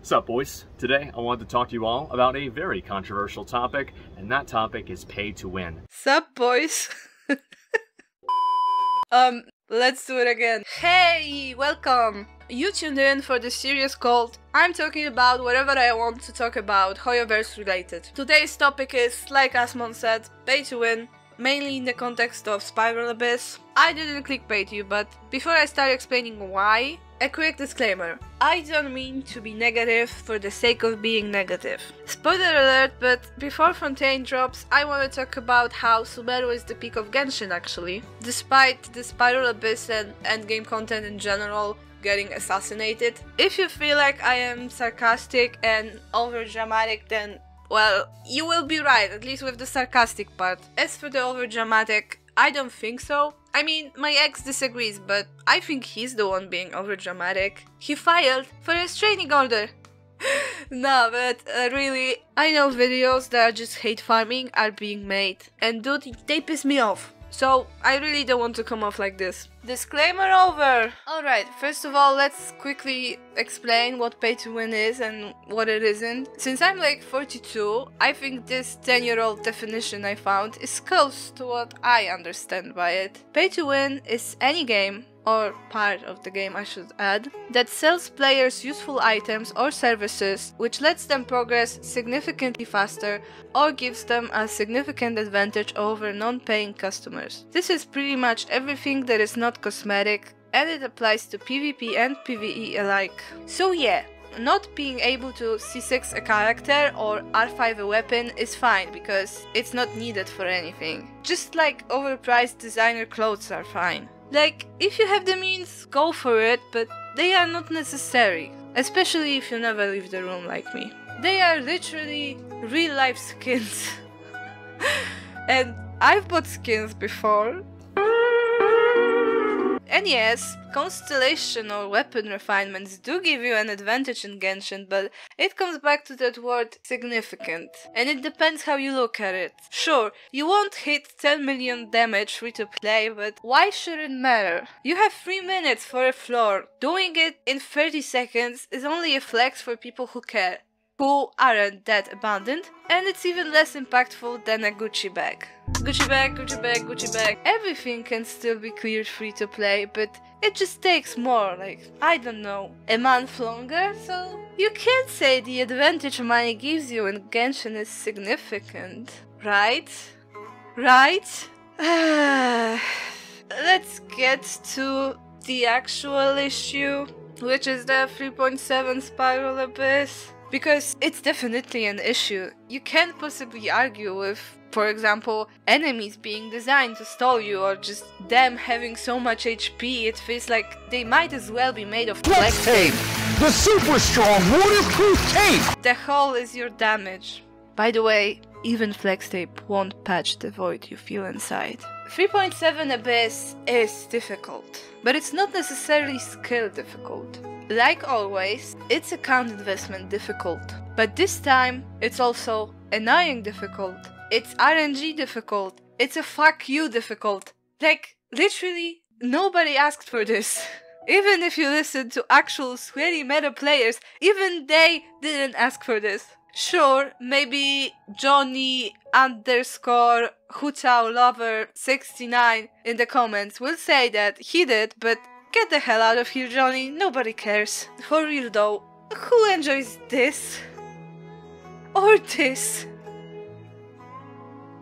Sup boys? Today I wanted to talk to you all about a very controversial topic, and that topic is pay to win. Sup boys? Let's do it again. Hey, welcome! You tuned in for the series called I'm talking about whatever I want to talk about, Hoyoverse related. Today's topic is, like Asmon said, pay to win, mainly in the context of Spiral Abyss. I didn't clickbait you, but before I start explaining why, a quick disclaimer. I don't mean to be negative for the sake of being negative. Spoiler alert, but before Fontaine drops, I want to talk about how Sumeru is the peak of Genshin actually. Despite the Spiral Abyss and endgame content in general getting assassinated. If you feel like I am sarcastic and overdramatic, then well, you will be right, at least with the sarcastic part. As for the overdramatic, I don't think so. I mean, my ex disagrees, but I think he's the one being overdramatic. He filed for a restraining order. Nah, but really, I know videos that are just hate farming are being made, and dude, they piss me off. So, I really don't want to come off like this. Disclaimer over! Alright, first of all, let's quickly explain what pay to win is and what it isn't. Since I'm like 42, I think this 10-year-old definition I found is close to what I understand by it. Pay to win is any game, or part of the game I should add, that sells players useful items or services which lets them progress significantly faster or gives them a significant advantage over non-paying customers. This is pretty much everything that is not cosmetic, and it applies to PvP and PvE alike. So yeah, not being able to C6 a character or R5 a weapon is fine because it's not needed for anything. Just like overpriced designer clothes are fine. Like, if you have the means, go for it, but they are not necessary. Especially if you never leave the room like me. They are literally real-life skins. And I've bought skins before. And yes, constellation or weapon refinements do give you an advantage in Genshin, but it comes back to that word significant. And it depends how you look at it. Sure, you won't hit 10 million damage free to play, but why should it matter? You have 3 minutes for a floor. Doing it in 30 seconds is only a flex for people who care, who aren't that abundant, and it's even less impactful than a Gucci bag. Gucci bag, Gucci bag, Gucci bag. Everything can still be cleared free to play, but it just takes more, like, I don't know, a month longer, so you can't say the advantage money gives you in Genshin is significant, right? Right? Let's get to the actual issue, which is the 3.7 Spiral Abyss. Because it's definitely an issue. You can't possibly argue with, for example, enemies being designed to stall you or just them having so much HP, it feels like they might as well be made of flex tape. The super strong waterproof tape! The hull is your damage. By the way, even flex tape won't patch the void you feel inside. 3.7 Abyss is difficult, but it's not necessarily skill difficult. Like always, it's account investment difficult, but this time it's also annoying difficult, it's RNG difficult, it's a fuck you difficult. Like, literally, nobody asked for this. Even if you listen to actual sweaty meta players, even they didn't ask for this. Sure, maybe Johnny _ Hutao Lover 69 in the comments will say that he did, but get the hell out of here, Johnny, nobody cares. For real though, who enjoys this? Or this?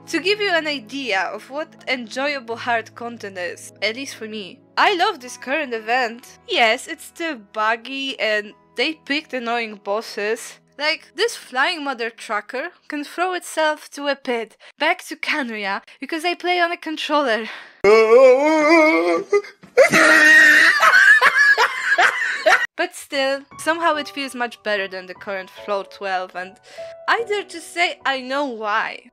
To give you an idea of what enjoyable hard content is, at least for me, I love this current event. Yes, it's still buggy and they picked annoying bosses. Like, this flying mother trucker can throw itself to a pit, back to Canria, because I play on a controller. But still, somehow it feels much better than the current floor 12, and I dare to say I know why.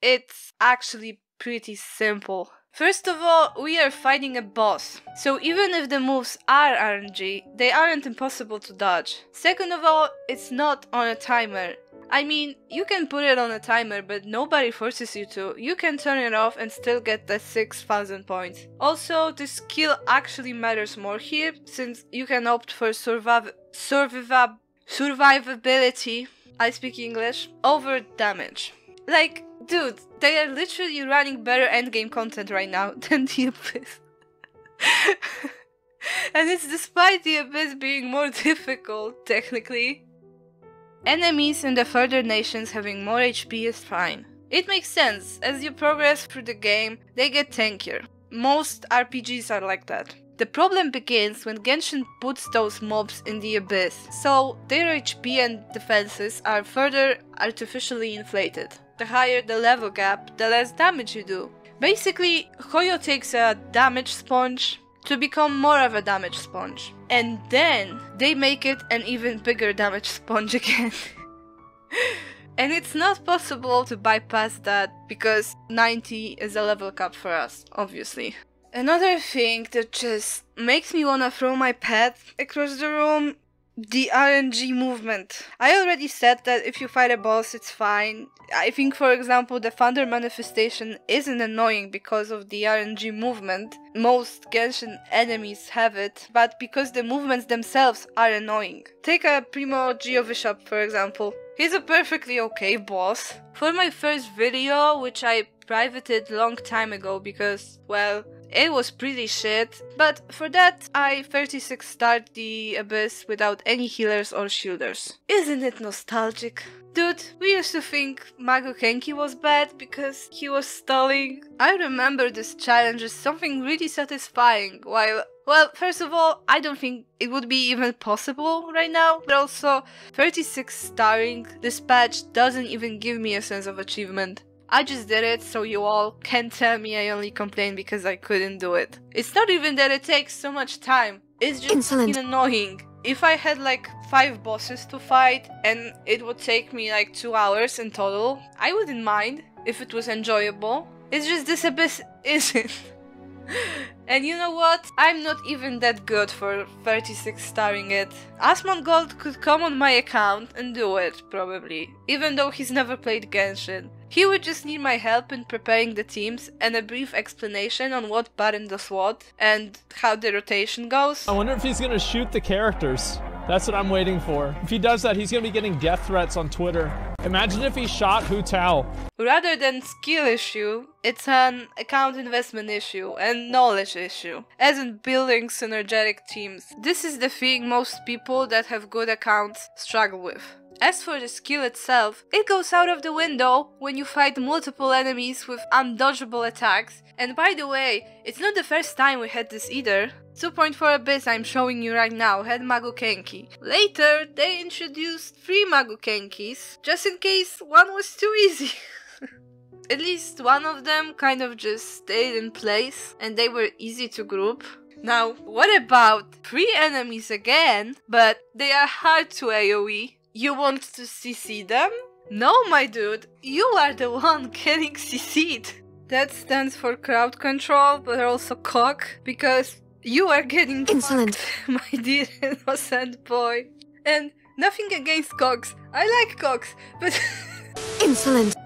It's actually pretty simple. First of all, we are fighting a boss, so even if the moves are RNG, they aren't impossible to dodge. Second of all, it's not on a timer. I mean, you can put it on a timer, but nobody forces you to. You can turn it off and still get the 6,000 points. Also, the skill actually matters more here, since you can opt for survivability, I speak English, over damage. Like, dude, they are literally running better endgame content right now than the Abyss. And it's despite the Abyss being more difficult, technically. Enemies in the further nations having more HP is fine. It makes sense, as you progress through the game, they get tankier. Most RPGs are like that. The problem begins when Genshin puts those mobs in the Abyss, so their HP and defenses are further artificially inflated. The higher the level gap, the less damage you do. Basically, Hoyo takes a damage sponge to become more of a damage sponge. And then they make it an even bigger damage sponge again. And it's not possible to bypass that because 90 is a level cap for us, obviously. Another thing that just makes me wanna throw my pad across the room, the RNG movement. I already said that if you fight a boss, it's fine. I think, for example, the Thunder manifestation isn't annoying because of the RNG movement. Most Genshin enemies have it, but because the movements themselves are annoying. Take a Primogems, for example. He's a perfectly okay boss. For my first video, which I privated long time ago because, well, it was pretty shit, but for that I 36 starred the Abyss without any healers or shielders. Isn't it nostalgic? Dude, we used to think Magokenki was bad because he was stalling. I remember this challenge as something really satisfying, while, well, first of all, I don't think it would be even possible right now, but also 36 starring this patch doesn't even give me a sense of achievement. I just did it, so you all can't tell me I only complained because I couldn't do it. It's not even that it takes so much time, it's just annoying. If I had like 5 bosses to fight and it would take me like 2 hours in total, I wouldn't mind if it was enjoyable. It's just this Abyss isn't. And you know what? I'm not even that good for 36 starring it. Asmongold could come on my account and do it, probably, even though he's never played Genshin. He would just need my help in preparing the teams and a brief explanation on what button does what and how the rotation goes. I wonder if he's gonna shoot the characters. That's what I'm waiting for. If he does that, he's gonna be getting death threats on Twitter. Imagine if he shot Hu Tao. Rather than skill issue, it's an account investment issue and knowledge issue, as in building synergetic teams. This is the thing most people that have good accounts struggle with. As for the skill itself, it goes out of the window when you fight multiple enemies with undodgeable attacks. And by the way, it's not the first time we had this either. 2.4 Abyss I'm showing you right now had Magokenki. Later, they introduced 3 Magokenkis, just in case one was too easy. At least one of them kind of just stayed in place and they were easy to group. Now, what about 3 enemies again, but they are hard to AoE? You want to CC them? No, my dude, you are the one getting CC'd. That stands for crowd control, but also cock, because you are getting insolent, my dear innocent boy. And nothing against cocks, I like cocks, but insolent,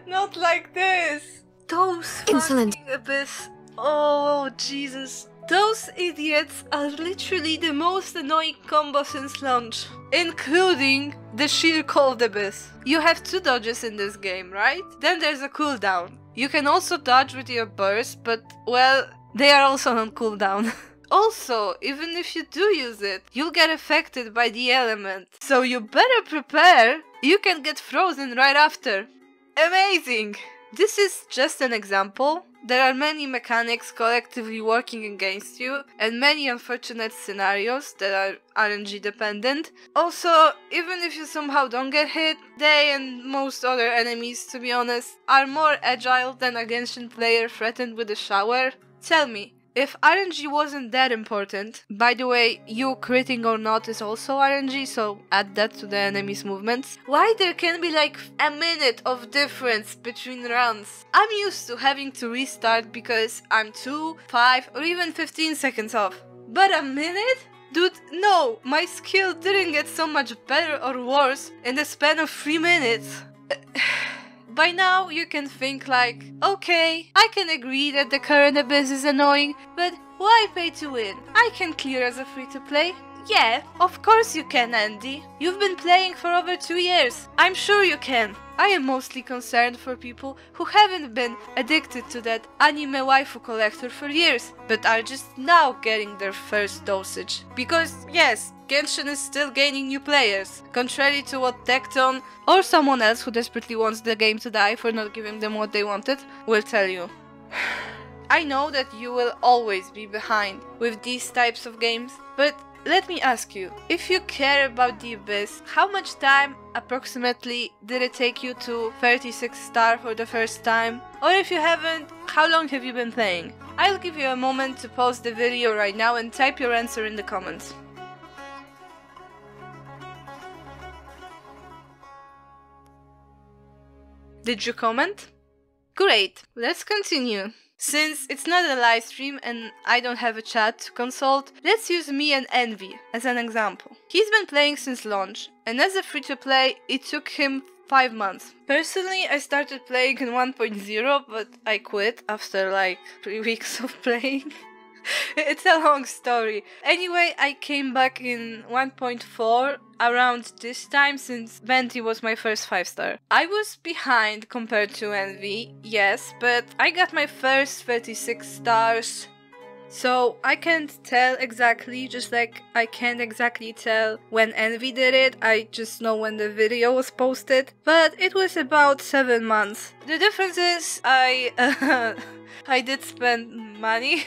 not like this. Those insolent fucking Abyss. Oh, Jesus. Those idiots are literally the most annoying combo since launch, including the sheer cold Abyss. You have 2 dodges in this game, right? Then there's a cooldown. You can also dodge with your burst, but, well, they are also on cooldown. Also, even if you do use it, you'll get affected by the element. So you better prepare, you can get frozen right after. Amazing! This is just an example. There are many mechanics collectively working against you, and many unfortunate scenarios that are RNG dependent. Also, even if you somehow don't get hit, they and most other enemies, to be honest, are more agile than a Genshin player threatened with a shower. Tell me, if RNG wasn't that important, by the way, you critting or not is also RNG, so add that to the enemy's movements, why there can be like a minute of difference between runs? I'm used to having to restart because I'm 2, 5 or even 15 seconds off. But a minute? Dude, no, my skill didn't get so much better or worse in the span of 3 minutes. By now you can think like, okay, I can agree that the current abyss is annoying, but why pay to win? I can clear as a free-to-play. Yeah, of course you can, Andy. You've been playing for over 2 years. I'm sure you can. I am mostly concerned for people who haven't been addicted to that anime waifu collector for years, but are just now getting their first dosage. Because, yes, Genshin is still gaining new players, contrary to what Tecton, or someone else who desperately wants the game to die for not giving them what they wanted, will tell you. I know that you will always be behind with these types of games, but let me ask you, if you care about the Abyss, how much time approximately did it take you to 36 star for the first time? Or if you haven't, how long have you been playing? I'll give you a moment to pause the video right now and type your answer in the comments. Did you comment? Great, let's continue. Since it's not a live stream and I don't have a chat to consult, let's use me and Envy as an example. He's been playing since launch, and as a free-to-play, it took him 5 months. Personally, I started playing in 1.0, but I quit after like 3 weeks of playing. It's a long story. Anyway, I came back in 1.4 around this time since Venti was my first 5-star. I was behind compared to Envy, yes, but I got my first 36 stars. So I can't tell exactly, just like I can't exactly tell when Envy did it, I just know when the video was posted. But it was about 7 months. The difference is I did spend money.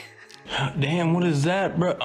Damn, what is that, bro?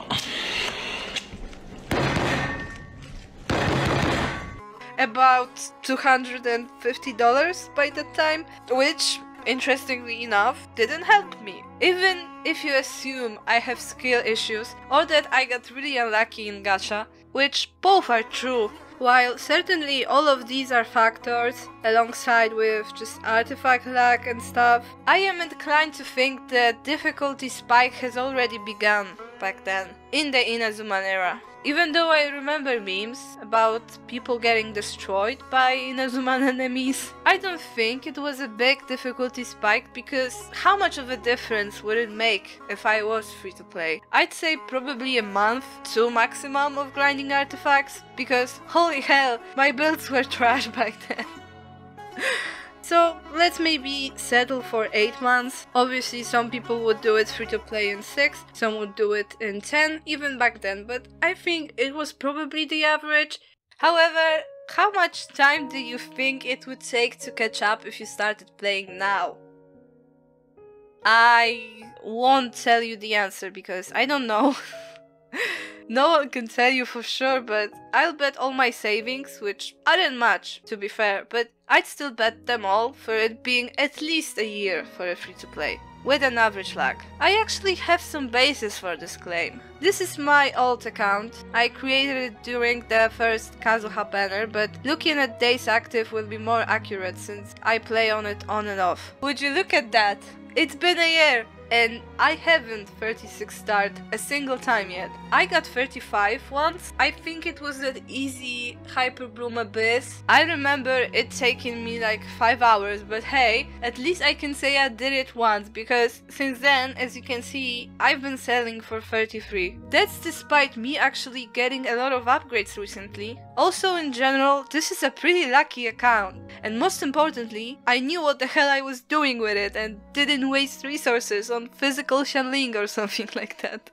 About $250 by that time, which, interestingly enough, didn't help me. Even if you assume I have skill issues or that I got really unlucky in gacha, which both are true, while certainly all of these are factors, alongside with just artifact lag and stuff, I am inclined to think the difficulty spike has already begun back then, in the Inazuman era. Even though I remember memes about people getting destroyed by Inazuman enemies, I don't think it was a big difficulty spike because how much of a difference would it make if I was free to play? I'd say probably a month, 2 maximum of grinding artifacts, because holy hell, my builds were trash back then. So let's maybe settle for 8 months. Obviously some people would do it free to play in 6, some would do it in 10, even back then, but I think it was probably the average. However, how much time do you think it would take to catch up if you started playing now? I won't tell you the answer because I don't know. No one can tell you for sure, but I'll bet all my savings, which aren't much, to be fair, but I'd still bet them all for it being at least a year for a free-to-play, with an average lag. I actually have some basis for this claim. This is my alt account. I created it during the first Kazuha banner, but looking at days active will be more accurate since I play on it on and off. Would you look at that? It's been a year! And I haven't 36 starred a single time yet. I got 35 once. I think it was that easy Hyper Bloom Abyss. I remember it taking me like 5 hours, but hey, at least I can say I did it once, because since then, as you can see, I've been selling for 33. That's despite me actually getting a lot of upgrades recently. Also in general, this is a pretty lucky account. And most importantly, I knew what the hell I was doing with it and didn't waste resources on physical XIANGLING or something like that.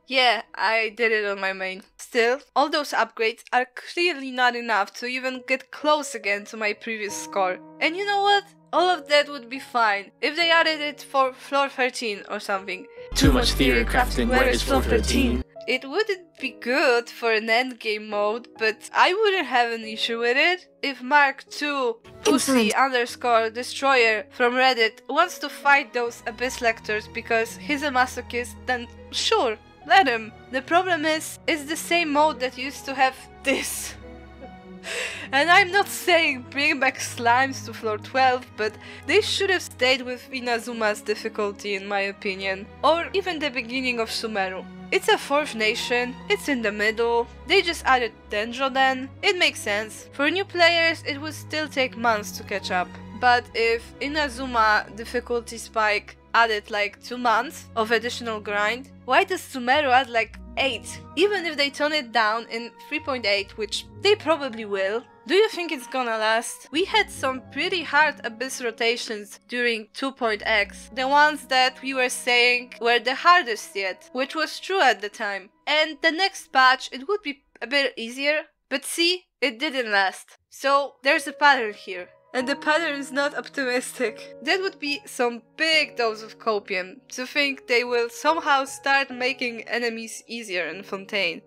Yeah, I did it on my main. Still, all those upgrades are clearly not enough to even get close again to my previous score. And you know what? All of that would be fine if they added it for floor 13 or something. Too much theory crafting, where is floor 13? It wouldn't be good for an endgame mode, but I wouldn't have an issue with it. If Mark 2 Pussy_Destroyer from Reddit wants to fight those Abyss Lectors because he's a masochist, then sure, let him. The problem is, it's the same mode that used to have this. And I'm not saying bring back slimes to floor 12, but they should have stayed with Inazuma's difficulty in my opinion, or even the beginning of Sumeru. It's a fourth nation, it's in the middle, they just added Dendro then, it makes sense. For new players it would still take months to catch up. But if Inazuma difficulty spike added like 2 months of additional grind, why does Sumeru add like 8? Even if they tone it down in 3.8, which they probably will, do you think it's gonna last? We had some pretty hard Abyss rotations during 2.x, the ones that we were saying were the hardest yet, which was true at the time. And the next patch it would be a bit easier, but see, it didn't last. So there's a pattern here. And the pattern is not optimistic. That would be some big dose of copium to think they will somehow start making enemies easier in Fontaine.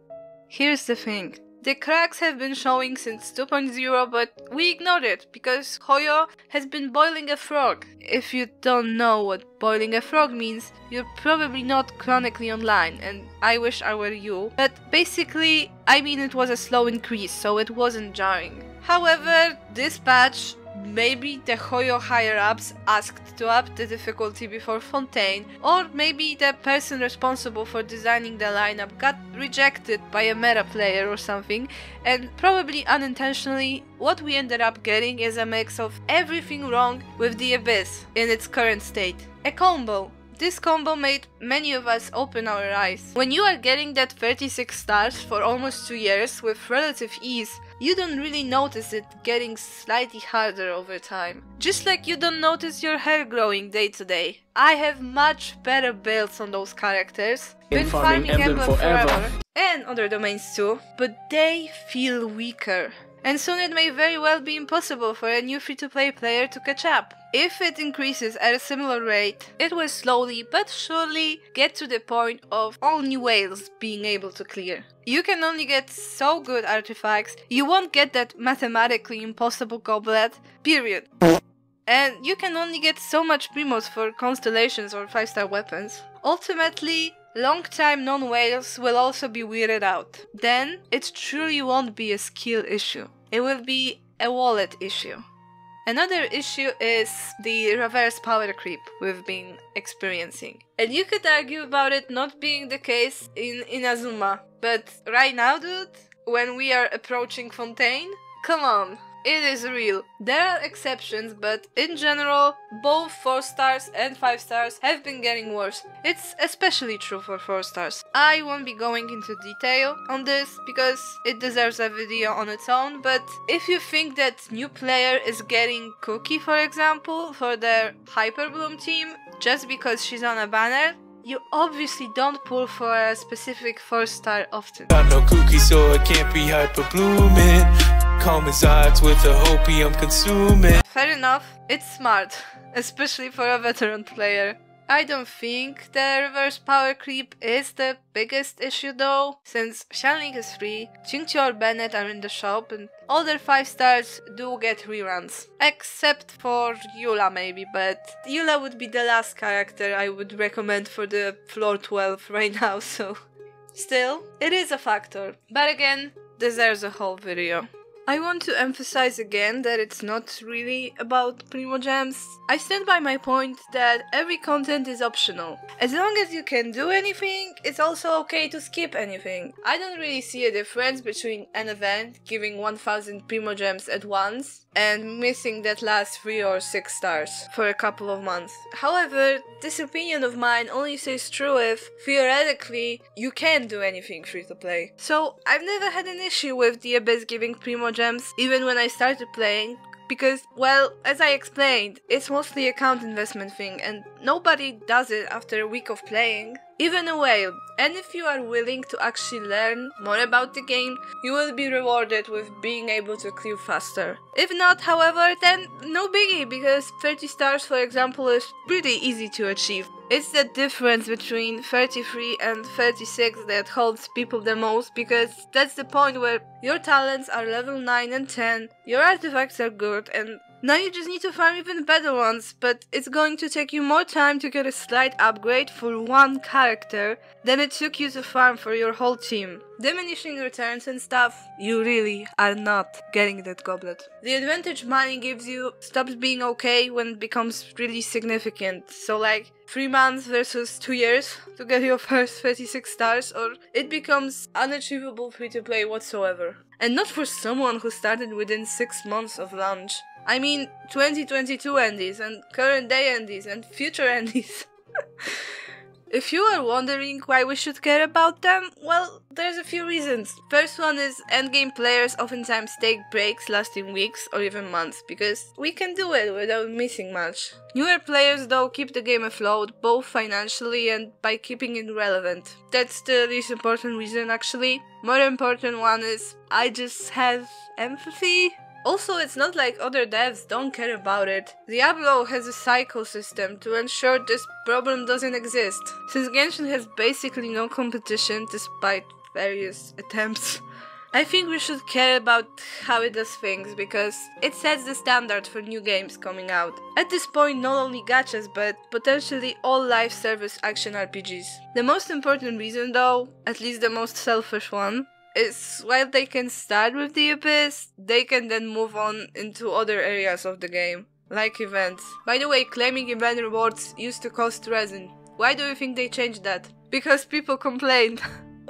Here's the thing. The cracks have been showing since 2.0, but we ignored it because Hoyo has been boiling a frog. If you don't know what boiling a frog means, you're probably not chronically online, and I wish I were you. But basically, I mean it was a slow increase, so it wasn't jarring. However, this patch, maybe the Hoyo higher-ups asked to up the difficulty before Fontaine, or maybe the person responsible for designing the lineup got rejected by a meta player or something, and probably unintentionally, what we ended up getting is a mix of everything wrong with the Abyss in its current state. A combo. This combo made many of us open our eyes. When you are getting that 36 stars for almost 2 years with relative ease, you don't really notice it getting slightly harder over time. Just like you don't notice your hair growing day to day. I have much better builds on those characters, been farming Emblem forever, and other domains too, but they feel weaker. And soon it may very well be impossible for a new free-to-play player to catch up. If it increases at a similar rate, it will slowly but surely get to the point of all new whales being able to clear. You can only get so good artifacts, you won't get that mathematically impossible goblet, period. And you can only get so much primos for constellations or 5-star weapons. Ultimately, long-time non-whales will also be weirded out. Then, it truly won't be a skill issue. It will be a wallet issue. Another issue is the reverse power creep we've been experiencing. And you could argue about it not being the case in Inazuma. But right now, dude, when we are approaching Fontaine, come on. It is real. There are exceptions, but in general, both 4 stars and 5 stars have been getting worse. It's especially true for 4 stars. I won't be going into detail on this because it deserves a video on its own, but if you think that new player is getting Cookie, for example, for their Hyperbloom team just because she's on a banner, you obviously don't pull for a specific 4 star often. Got no cookie, so it can't be hyper blooming. Coincides with the opium consuming. Fair enough, it's smart, especially for a veteran player. I don't think the reverse power creep is the biggest issue though, since XIANGLING is free, Qingqiu or Bennett are in the shop, and other 5 stars do get reruns. Except for Eula maybe, but Eula would be the last character I would recommend for the floor 12 right now, so... Still, it is a factor, but again, deserves a whole video. I want to emphasize again that it's not really about primogems. I stand by my point that every content is optional. As long as you can do anything, it's also okay to skip anything. I don't really see a difference between an event giving 1000 primogems at once and missing that last 3 or 6 stars for a couple of months. However, this opinion of mine only stays true if, theoretically, you can do anything free to play. So, I've never had an issue with the Abyss giving primogems, even when I started playing, because, well, as I explained, it's mostly a account investment thing and nobody does it after a week of playing. Even a whale. And if you are willing to actually learn more about the game, you will be rewarded with being able to clear faster. If not, however, then no biggie, because 30 stars, for example, is pretty easy to achieve. It's the difference between 33 and 36 that holds people the most, because that's the point where your talents are level 9 and 10, your artifacts are good, and Now you just need to farm even better ones, but it's going to take you more time to get a slight upgrade for one character than it took you to farm for your whole team. Diminishing returns and stuff, you really are not getting that goblet. The advantage money gives you stops being okay when it becomes really significant, so like 3 months versus 2 years to get your first 36 stars, or it becomes unachievable free to play whatsoever. And not for someone who started within 6 months of launch. I mean 2022 endies and current day endies and future endies. If you are wondering why we should care about them, well, there's a few reasons. First one is endgame players oftentimes take breaks lasting weeks or even months, because we can do it without missing much. Newer players though keep the game afloat, both financially and by keeping it relevant. That's the least important reason actually. More important one is I just have empathy. Also, it's not like other devs don't care about it. Diablo has a cycle system to ensure this problem doesn't exist, since Genshin has basically no competition despite various attempts. I think we should care about how it does things, because it sets the standard for new games coming out. At this point, not only gachas, but potentially all live service action RPGs. The most important reason though, at least the most selfish one, is while they can start with the Abyss, they can then move on into other areas of the game, like events. By the way, claiming event rewards used to cost resin. Why do you think they changed that? Because people complained.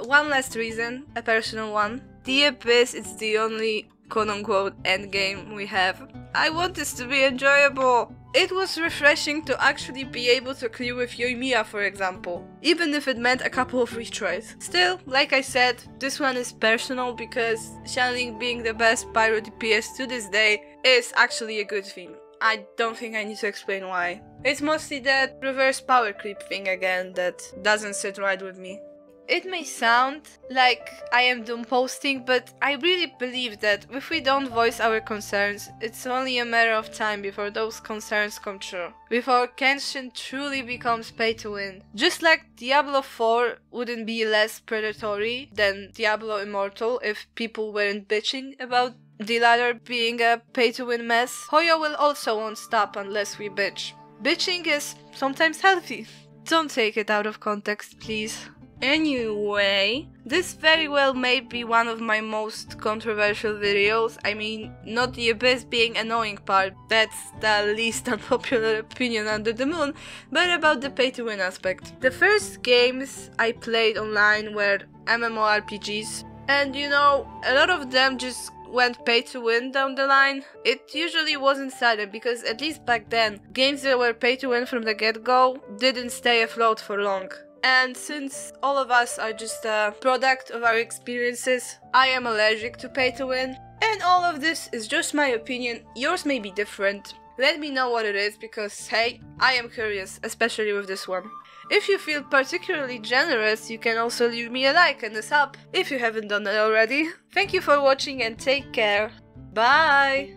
One last reason, a personal one. The Abyss is the only quote-unquote endgame we have. I want this to be enjoyable. It was refreshing to actually be able to clear with Yoimiya, for example, even if it meant a couple of retries. Still, like I said, this one is personal because XIANGLING being the best pyro DPS to this day is actually a good theme. I don't think I need to explain why. It's mostly that reverse power creep thing again that doesn't sit right with me. It may sound like I am doom posting, but I really believe that if we don't voice our concerns, it's only a matter of time before those concerns come true. Before Genshin truly becomes pay to win. Just like Diablo 4 wouldn't be less predatory than Diablo Immortal if people weren't bitching about the latter being a pay to win mess, Hoyo will also won't stop unless we bitch. Bitching is sometimes healthy. Don't take it out of context, please. Anyway, this very well may be one of my most controversial videos. I mean, not the Abyss being annoying part, that's the least unpopular opinion under the moon, but about the pay to win aspect. The first games I played online were MMORPGs, and you know, a lot of them just went pay to win down the line. It usually wasn't sudden, because at least back then, games that were pay to win from the get-go didn't stay afloat for long. And since all of us are just a product of our experiences, I am allergic to pay to win. And all of this is just my opinion, yours may be different. Let me know what it is, because hey, I am curious, especially with this one. If you feel particularly generous, you can also leave me a like and a sub, if you haven't done that already. Thank you for watching and take care. Bye!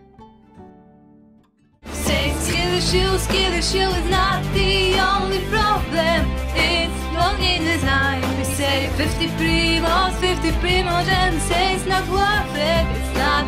Skill issue is not the only problem. It's wrong in design. We say 50 primogems, say it's not worth it. It's not